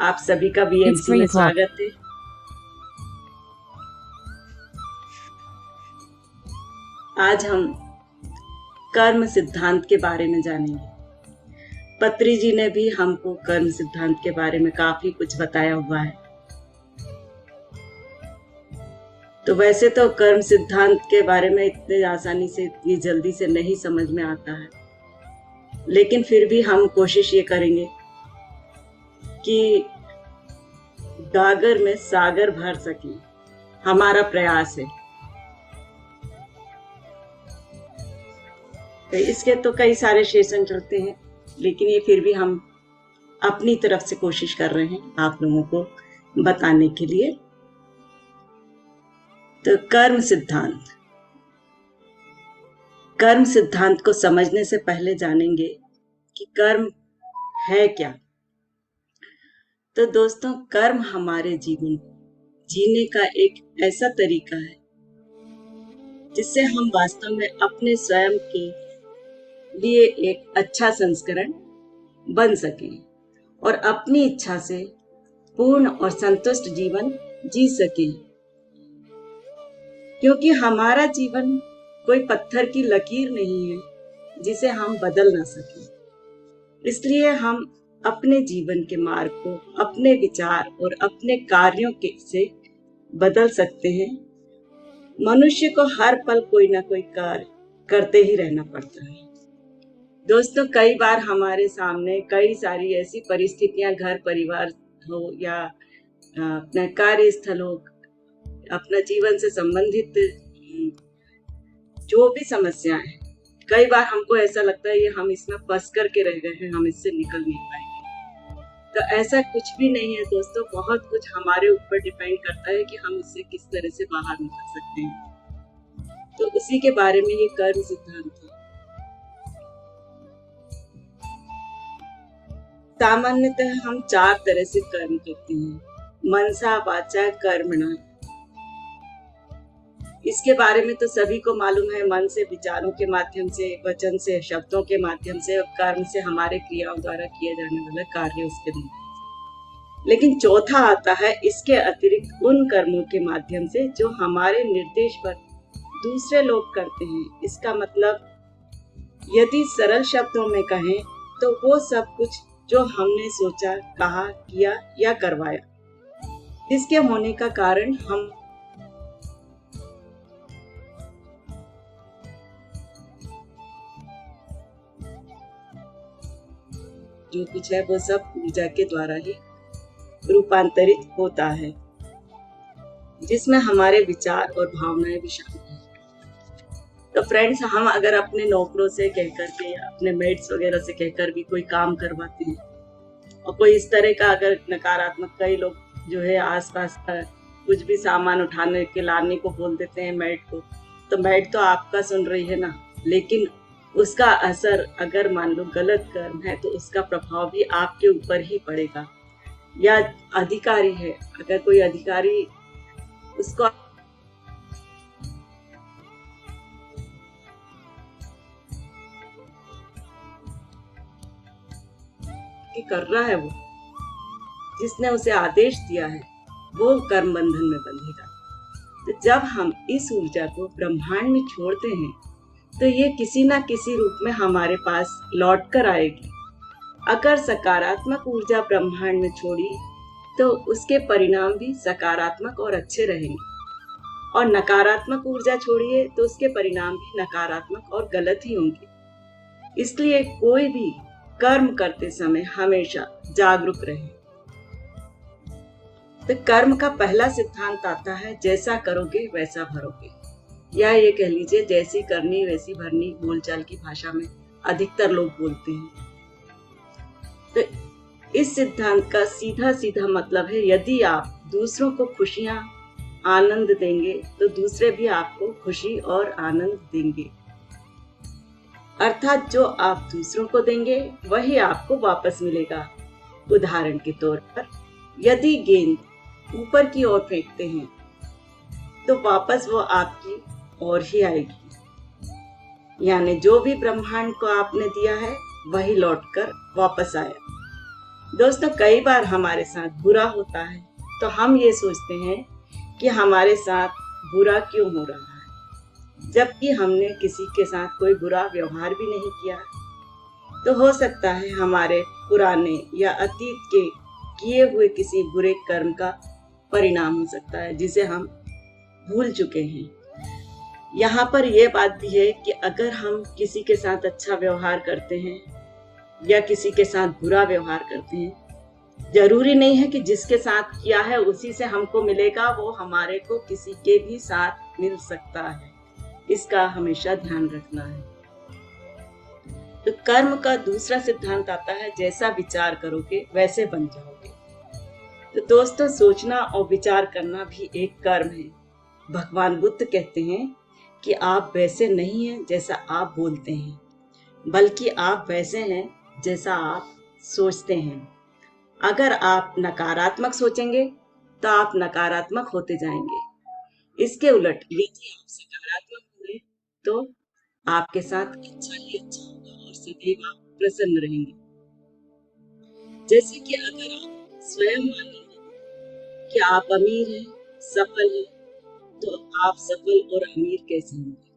आप सभी का It's बीएमसी 3 में o'clock. स्वागत है। आज हम कर्म सिद्धांत के बारे में जानेंगे। पत्री जी ने भी हमको कर्म सिद्धांत के बारे में काफी कुछ बताया हुआ है। तो वैसे तो कर्म सिद्धांत के बारे में इतने आसानी से इतनी जल्दी से नहीं समझ में आता है, लेकिन फिर भी हम कोशिश ये करेंगे कि गागर में सागर भर सकें। हमारा प्रयास है। तो इसके तो कई सारे सेशन चलते हैं, लेकिन ये फिर भी हम अपनी तरफ से कोशिश कर रहे हैं आप लोगों को बताने के लिए। तो कर्म सिद्धांत को समझने से पहले जानेंगे कि कर्म है क्या। तो दोस्तों, कर्म हमारे जीवन जीने का एक ऐसा तरीका है जिससे हम वास्तव में अपने स्वयं के लिए एक अच्छा संस्करण बन सकें और अपनी इच्छा से पूर्ण और संतुष्ट जीवन जी सकें। क्योंकि हमारा जीवन कोई पत्थर की लकीर नहीं है जिसे हम बदल ना सकें। इसलिए हम अपने जीवन के मार्ग को अपने विचार और अपने कार्यों से बदल सकते हैं। मनुष्य को हर पल कोई ना कोई कार्य करते ही रहना पड़ता है। दोस्तों, कई बार हमारे सामने कई सारी ऐसी परिस्थितियां, घर परिवार हो या अपना कार्यस्थल हो, अपना जीवन से संबंधित जो भी समस्याएं हैं, कई बार हमको ऐसा लगता है ये हम इसमें फंस करके रह गए हैं, हम इससे निकल नहीं पाएंगे। तो ऐसा कुछ भी नहीं है दोस्तों। बहुत कुछ हमारे ऊपर डिपेंड करता है कि हम इससे किस तरह से बाहर निकल सकते हैं। तो उसी के बारे में ये कर्म सिद्धांत है। सामान्यतः हम 4 तरह से कर्म करते हैं: मनसा वाचा कर्मणा। इसके बारे में तो सभी को मालूम है। मन से, विचारों के माध्यम से, वचन से, शब्दों के माध्यम से और कर्म से हमारे क्रियाओं द्वारा किए जाने वाला कार्य उसके माध्यम से। लेकिन चौथा आता है इसके अतिरिक्त उन कर्मों के माध्यम से जो हमारे निर्देश पर दूसरे लोग करते हैं। इसका मतलब यदि सरल शब्दों में कहें तो वो सब कुछ जो हमने सोचा, कहा, किया या करवाया, जिसके होने का कारण हम जो कुछ है वो सब ऊर्जा के द्वारा ही रूपांतरित होता है, जिसमें हमारे विचार और भावनाएं भी शामिल हैं। तो फ्रेंड्स, हम अगर अपने नौकरों से कहकर के या अपने मेट्स वगैरह से कहकर भी कोई काम करवाते हैं और कोई इस तरह का अगर नकारात्मक, कई लोग जो है आसपास का कुछ भी सामान उठाने के लाने को बोल देते हैं मेट को, तो मेट तो आपका सुन रही है ना, लेकिन उसका असर अगर मान लो गलत कर्म है तो उसका प्रभाव भी आपके ऊपर ही पड़ेगा। या अधिकारी है, अगर कोई अधिकारी उसको कर रहा है, वो जिसने उसे आदेश दिया है वो कर्म बंधन में बंधेगा। तो जब हम इस ऊर्जा को ब्रह्मांड में छोड़ते हैं तो ये किसी ना किसी रूप में हमारे पास लौट कर आएगी। अगर सकारात्मक ऊर्जा ब्रह्मांड में छोड़ी तो उसके परिणाम भी सकारात्मक और अच्छे रहेंगे, और नकारात्मक ऊर्जा छोड़िए तो उसके परिणाम भी नकारात्मक और गलत ही होंगे। इसलिए कोई भी कर्म करते समय हमेशा जागरूक रहे। तो कर्म का पहला सिद्धांत आता है जैसा करोगे वैसा भरोगे, या ये कह लीजिए जैसी करनी वैसी भरनी, बोलचाल की भाषा में अधिकतर लोग बोलते हैं। तो इस सिद्धांत का सीधा सीधा मतलब है, यदि आप दूसरों को खुशियां, आनंद देंगे तो दूसरे भी आपको खुशी और आनंद देंगे। अर्थात जो आप दूसरों को देंगे वही आपको वापस मिलेगा। उदाहरण के तौर पर, यदि गेंद ऊपर की ओर फेंकते हैं तो वापस वो आपकी ओर ही आएगी। यानी जो भी ब्रह्मांड को आपने दिया है वही लौटकर वापस आया। दोस्तों, कई बार हमारे साथ बुरा होता है तो हम ये सोचते हैं कि हमारे साथ बुरा क्यों हो रहा है, जबकि हमने किसी के साथ कोई बुरा व्यवहार भी नहीं किया। तो हो सकता है हमारे पुराने या अतीत के किए हुए किसी बुरे कर्म का परिणाम हो सकता है, जिसे हम भूल चुके हैं। यहाँ पर यह बात भी है कि अगर हम किसी के साथ अच्छा व्यवहार करते हैं या किसी के साथ बुरा व्यवहार करते हैं, जरूरी नहीं है कि जिसके साथ किया है उसी से हमको मिलेगा, वो हमारे को किसी के भी साथ मिल सकता है। इसका हमेशा ध्यान रखना है। तो कर्म का दूसरा सिद्धांत आता है, जैसा विचार करोगे वैसे बन जाओगे। तो दोस्तों, सोचना और विचार करना भी एक कर्म है। भगवान बुद्ध कहते हैं कि आप वैसे नहीं हैं जैसा आप बोलते हैं, बल्कि आप वैसे हैं जैसा आप सोचते हैं। अगर आप नकारात्मक सोचेंगे तो आप नकारात्मक होते जाएंगे। इसके उलट यदि आप सकारात्मक हुए तो आपके साथ अच्छा ही अच्छा होगा और सदैव आप प्रसन्न रहेंगे। जैसे कि अगर आप स्वयं मान लेंगे कि आप अमीर हैं, सफल हैं, तो आप सफल और अमीर कैसे होंगे?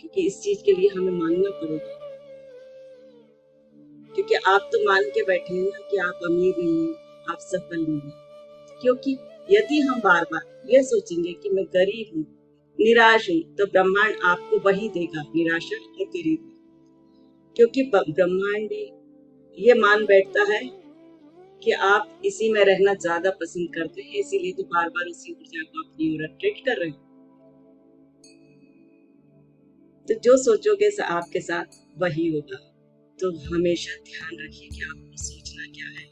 क्योंकि इस चीज के लिए हमें मानना पड़ेगा। क्योंकि आप तो मान के बैठे हैं ना कि आप अमीर नहीं हैं, आप सफल नहीं हैं। क्योंकि यदि हम बार बार ये सोचेंगे कि मैं गरीब हूँ, निराश हूँ, तो ब्रह्मांड आपको वही देगा, निराशा और गरीबी। क्योंकि ब्रह्मांड ये मान बैठता है कि आप इसी में रहना ज्यादा पसंद करते हैं, इसीलिए तो बार बार उसी ऊर्जा को अपनी ओर अट्रैक्ट कर रहे हैं। तो जो सोचोगे आपके साथ वही होगा। तो हमेशा ध्यान रखिए कि आपको सोचना क्या है।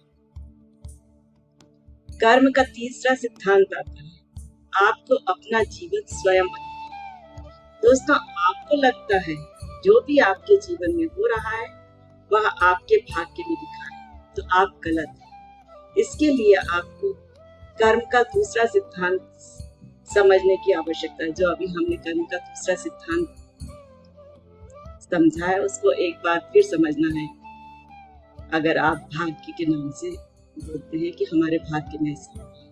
कर्म का तीसरा सिद्धांत आता है, आपको अपना जीवन स्वयं बनाना। दोस्तों, आपको लगता है जो भी आपके जीवन में हो रहा है वह आपके भाग्य में लिखा है, तो आप गलत हैं। इसके लिए आपको कर्म का दूसरा सिद्धांत समझने की आवश्यकता है। जो अभी हमने कर्म का दूसरा सिद्धांत समझा है, उसको एक बार फिर समझना है। अगर आप भाग्य के नाम से बोलते हैं कि हमारे भाग्य में ऐसा होगा,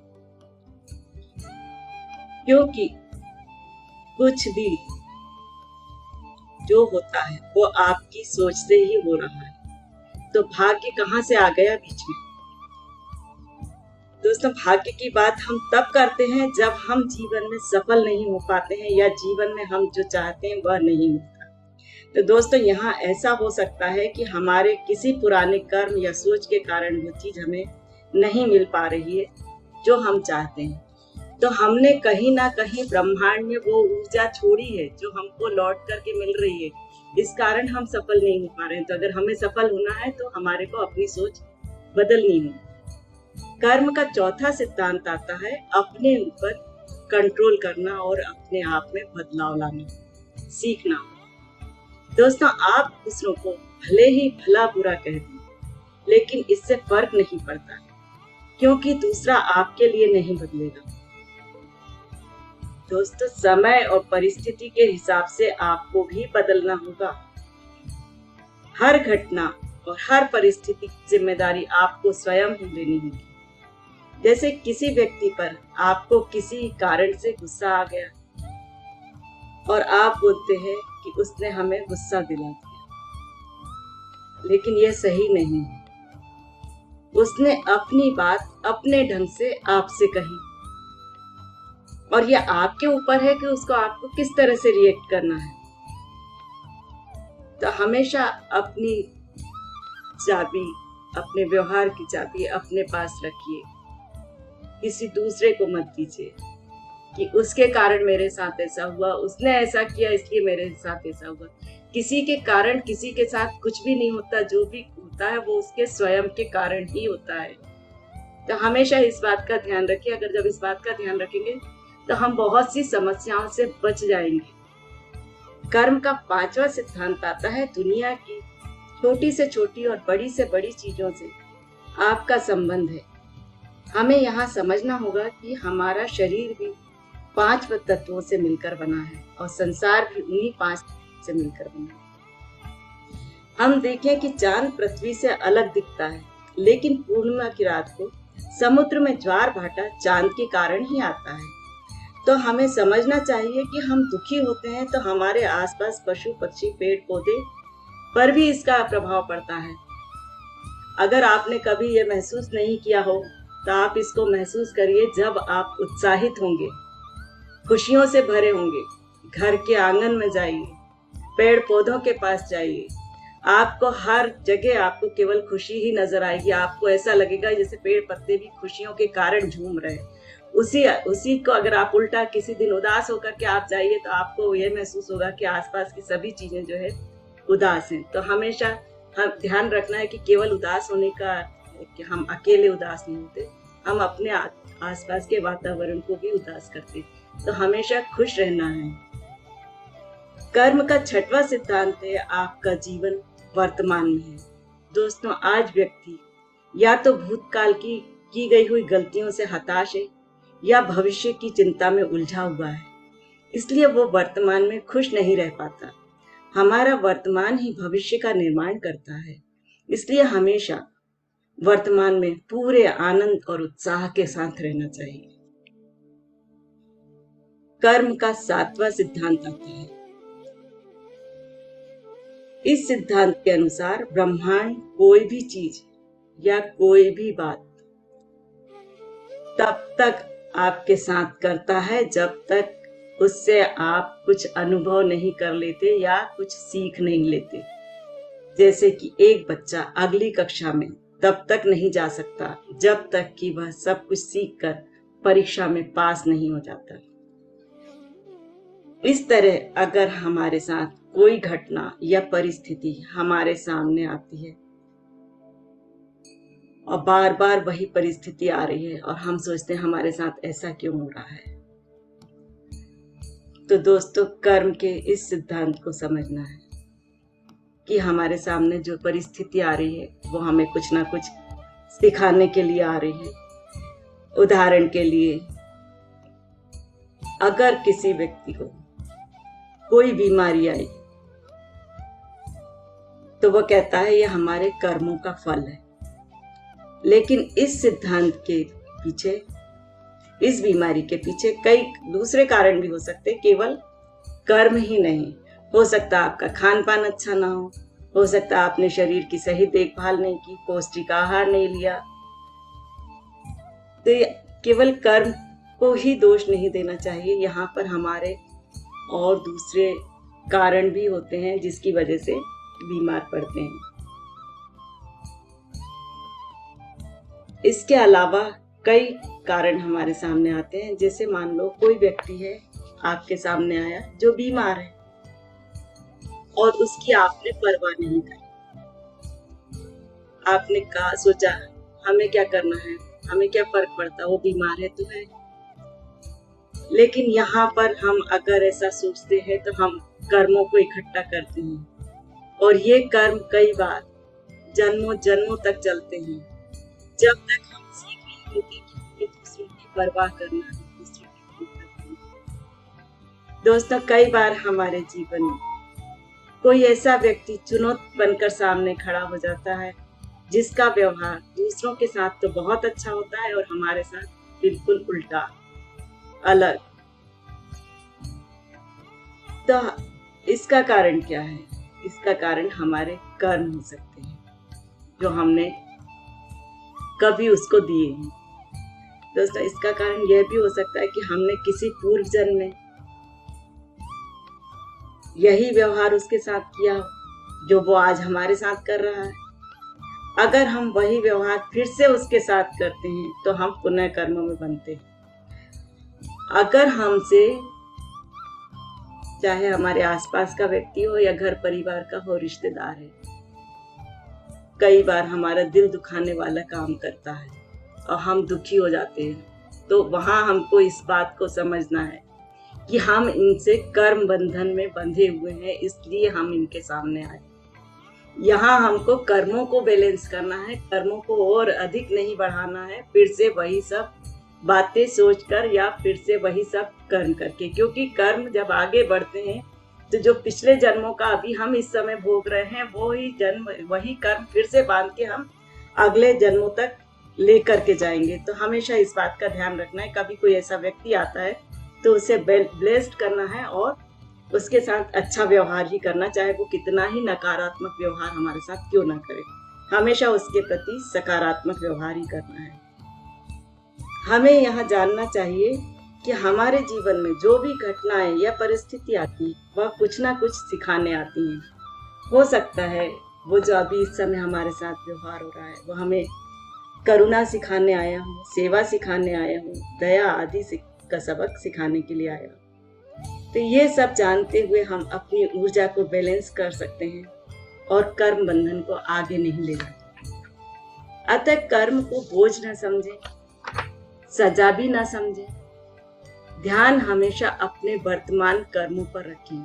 क्योंकि कुछ भी जो होता है वो आपकी सोच से ही हो रहा है। तो भाग्य कहाँ से आ गया बीच में? दोस्तों, भाग्य की बात हम तब करते हैं जब हम जीवन में सफल नहीं हो पाते हैं या जीवन में हम जो चाहते हैं वह नहीं मिलता। तो दोस्तों, यहाँ ऐसा हो सकता है कि हमारे किसी पुराने कर्म या सोच के कारण वो चीज हमें नहीं मिल पा रही है जो हम चाहते हैं। तो हमने कहीं ना कहीं ब्रह्मांड में वो ऊर्जा छोड़ी है जो हमको लौट करके मिल रही है। इस कारण हम सफल नहीं हो पा रहे हैं। तो अगर हमें सफल होना है तो हमारे को अपनी सोच बदलनी है। कर्म का चौथा सिद्धांत आता है, अपने ऊपर कंट्रोल करना और अपने आप में बदलाव लाना, सीखना। दोस्तों, आप दूसरों को भले ही भला बुरा कह दें, लेकिन इससे फर्क नहीं पड़ता, क्योंकि दूसरा आपके लिए नहीं बदलेगा। दोस्तों, समय और परिस्थिति के हिसाब से आपको भी बदलना होगा। हर घटना और हर परिस्थिति की जिम्मेदारी आपको स्वयं ही लेनी होगी। जैसे किसी व्यक्ति पर आपको किसी कारण से गुस्सा आ गया और आप बोलते हैं कि उसने हमें गुस्सा दिला दिया, लेकिन यह सही नहीं है। उसने अपनी बात अपने ढंग से आपसे कही और यह आपके ऊपर है कि उसको आपको किस तरह से रिएक्ट करना है। तो हमेशा अपनी चाबी, अपने व्यवहार की चाबी अपने पास रखिए। किसी दूसरे को मत दीजिए कि उसके कारण मेरे साथ ऐसा हुआ, उसने ऐसा किया इसलिए मेरे साथ ऐसा हुआ। किसी के कारण किसी के साथ कुछ भी नहीं होता। जो भी होता है वो उसके स्वयं के कारण ही होता है। तो हमेशा इस बात का ध्यान रखिए। अगर जब इस बात का ध्यान रखेंगे तो हम बहुत सी समस्याओं से बच जाएंगे। कर्म का पांचवा सिद्धांत आता है, दुनिया की छोटी से छोटी और बड़ी से बड़ी चीजों से आपका संबंध है। हमें यहाँ समझना होगा कि हमारा शरीर भी 5 तत्वों से मिलकर बना है और संसार भी उन्हीं 5 से मिलकर बना है। हम देखें कि चांद पृथ्वी से अलग दिखता है, लेकिन पूर्णिमा की रात को समुद्र में ज्वार भाटा चांद के कारण ही आता है। तो हमें समझना चाहिए कि हम दुखी होते हैं तो हमारे आसपास पशु पक्षी पेड़ पौधे पर भी इसका प्रभाव पड़ता है। अगर आपने कभी ये महसूस नहीं किया हो तो आप इसको महसूस करिए जब आप उत्साहित होंगे, खुशियों से भरे होंगे। घर के आंगन में जाइए, पेड़ पौधों के पास जाइए, आपको हर जगह आपको केवल खुशी ही नजर आएगी। आपको ऐसा लगेगा जैसे पेड़ पत्ते भी खुशियों के कारण झूम रहे हैं। उसी को अगर आप उल्टा किसी दिन उदास होकर के आप जाइए तो आपको यह महसूस होगा कि आसपास की सभी चीजें जो है उदास हैं। तो हमेशा हम ध्यान रखना है कि केवल उदास होने का कि हम अकेले उदास नहीं होते, हम अपने आसपास के वातावरण को भी उदास करते। तो हमेशा खुश रहना है। कर्म का छठवां सिद्धांत है आपका जीवन वर्तमान में है। दोस्तों, आज व्यक्ति या तो भूतकाल की गई हुई गलतियों से हताश है या भविष्य की चिंता में उलझा हुआ है, इसलिए वो वर्तमान में खुश नहीं रह पाता। हमारा वर्तमान ही भविष्य का निर्माण करता है, इसलिए हमेशा वर्तमान में पूरे आनंद और उत्साह के साथ रहना चाहिए। कर्म का सातवां सिद्धांत आता है। इस सिद्धांत के अनुसार ब्रह्मांड कोई भी चीज या कोई भी बात तब तक आपके साथ करता है जब तक उससे आप कुछ अनुभव नहीं कर लेते या कुछ सीख नहीं लेते। जैसे कि एक बच्चा अगली कक्षा में तब तक नहीं जा सकता जब तक कि वह सब कुछ सीख कर परीक्षा में पास नहीं हो जाता। इस तरह अगर हमारे साथ कोई घटना या परिस्थिति हमारे सामने आती है और बार बार वही परिस्थिति आ रही है और हम सोचते हैं हमारे साथ ऐसा क्यों हो रहा है, तो दोस्तों कर्म के इस सिद्धांत को समझना है कि हमारे सामने जो परिस्थिति आ रही है वो हमें कुछ ना कुछ सिखाने के लिए आ रही है। उदाहरण के लिए, अगर किसी व्यक्ति को कोई बीमारी आई तो वो कहता है ये हमारे कर्मों का फल है। लेकिन इस सिद्धांत के पीछे, इस बीमारी के पीछे कई दूसरे कारण भी हो सकते, केवल कर्म ही नहीं। हो सकता है आपका खान पान अच्छा ना हो सकता है आपने शरीर की सही देखभाल नहीं की, पौष्टिक आहार नहीं लिया। तो केवल कर्म को ही दोष नहीं देना चाहिए, यहाँ पर हमारे और दूसरे कारण भी होते हैं जिसकी वजह से बीमार पड़ते हैं। इसके अलावा कई कारण हमारे सामने आते हैं। जैसे मान लो कोई व्यक्ति है आपके सामने आया जो बीमार है और उसकी आपने परवाह नहीं करी। आपने कहा, सोचा हमें क्या करना है, हमें क्या फर्क पड़ता, वो बीमार है तो है। लेकिन यहाँ पर हम अगर ऐसा सोचते हैं तो हम कर्मों को इकट्ठा करते हैं और ये कर्म कई बार जन्मों जन्मों तक चलते हैं, जब तक हम सीख नहीं लेते कि हमें दूसरों की परवाह करना है, दूसरों की मदद करना। दोस्तों, कई बार हमारे जीवन में कोई ऐसा व्यक्ति चुनौती बनकर सामने खड़ा हो जाता है जिसका व्यवहार दूसरों के साथ तो बहुत अच्छा होता है और हमारे साथ बिल्कुल उल्टा, अलग। तो इसका कारण क्या है? इसका कारण हमारे कर्म हो सकते हैं जो हमने कभी उसको दिए हैं। दोस्तों, इसका कारण यह भी हो सकता है कि हमने किसी पूर्व जन्म में यही व्यवहार उसके साथ किया जो वो आज हमारे साथ कर रहा है। अगर हम वही व्यवहार फिर से उसके साथ करते हैं तो हम पुनः कर्म में बनते हैं। अगर हमसे, चाहे हमारे आसपास का व्यक्ति हो या घर परिवार का हो, रिश्तेदार है, कई बार हमारा दिल दुखाने वाला काम करता है और हम दुखी हो जाते हैं, तो वहां हमको इस बात को समझना है कि हम इनसे कर्म बंधन में बंधे हुए हैं, इसलिए हम इनके सामने आए। यहाँ हमको कर्मों को बैलेंस करना है, कर्मों को और अधिक नहीं बढ़ाना है फिर से वही सब बातें सोचकर या फिर से वही सब कर्म करके। क्योंकि कर्म जब आगे बढ़ते हैं तो जो पिछले जन्मों का अभी हम इस समय भोग रहे हैं वो ही जन्म, वही कर्म फिर से बांध के हम अगले जन्मों तक लेकर के जाएंगे। तो हमेशा इस बात का ध्यान रखना है, कभी कोई ऐसा व्यक्ति आता है तो उसे ब्लेस्ड करना है और उसके साथ अच्छा व्यवहार ही करना, चाहे वो कितना ही नकारात्मक व्यवहार हमारे साथ क्यों ना करे, हमेशा उसके प्रति सकारात्मक व्यवहार ही करना है। हमें यहाँ जानना चाहिए कि हमारे जीवन में जो भी घटनाएं या परिस्थिति आती है वह कुछ ना कुछ सिखाने आती हैं। हो सकता है वो जो अभी इस समय हमारे साथ व्यवहार हो रहा है वो हमें करुणा सिखाने आया हूँ, सेवा सिखाने आया हूँ, दया आदि का सबक सिखाने के लिए आया हूँ। तो ये सब जानते हुए हम अपनी ऊर्जा को बैलेंस कर सकते हैं और कर्म बंधन को आगे नहीं ले जाते। अतः कर्म को बोझ न समझें, सजा भी न समझें। ध्यान हमेशा अपने वर्तमान कर्मों पर रखें,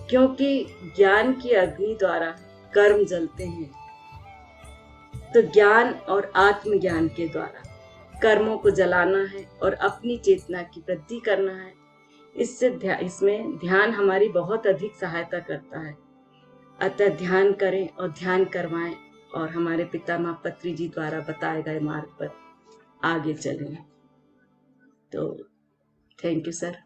क्योंकि ज्ञान की अग्नि द्वारा कर्म जलते हैं। तो ज्ञान और आत्मज्ञान के द्वारा कर्मों को जलाना है और अपनी चेतना की वृद्धि करना है। इसमें ध्यान हमारी बहुत अधिक सहायता करता है। अतः ध्यान करें और ध्यान करवाएं और हमारे पितामह पत्री जी द्वारा बताए गए मार्ग पर आगे चलें। तो थैंक यू सर।